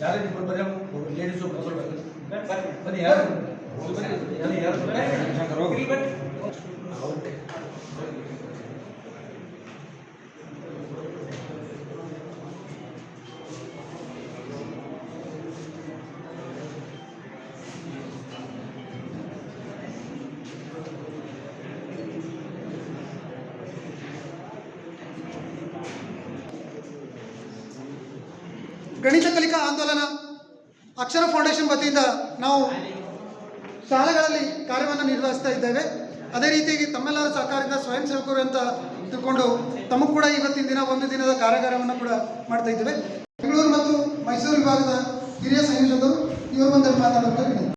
ಯಾರು ಬರೀ ಲೇಡೀಸು ಬನ್ನಿ ಯಾರು ಗಣಿತ ಕಲಿಕಾ ಆಂದೋಲನ ಅಕ್ಷರ ಫೌಂಡೇಶನ್ ವತಿಯಿಂದ ನಾವು ಶಾಲೆಗಳಲ್ಲಿ ಕಾರ್ಯವನ್ನು ನಿರ್ವಹಿಸ್ತಾ ಇದ್ದೇವೆ. ಅದೇ ರೀತಿಯಾಗಿ ತಮ್ಮೆಲ್ಲರ ಸಹಕಾರದಿಂದ ಸ್ವಯಂ ಸೇವಕರು ಅಂತ ತಿಳ್ಕೊಂಡು ತಮಗೂ ಕೂಡ ಇವತ್ತಿನ ದಿನ ಒಂದು ದಿನದ ಕಾರ್ಯಾಗಾರವನ್ನು ಕೂಡ ಮಾಡ್ತಾ ಇದ್ದೇವೆ. ಬೆಂಗಳೂರು ಮತ್ತು ಮೈಸೂರು ವಿಭಾಗದ ಹಿರಿಯ ಸಂಯೋಜಕರು ಇವರು ಬಂದು ಮಾತಾಡೋದು.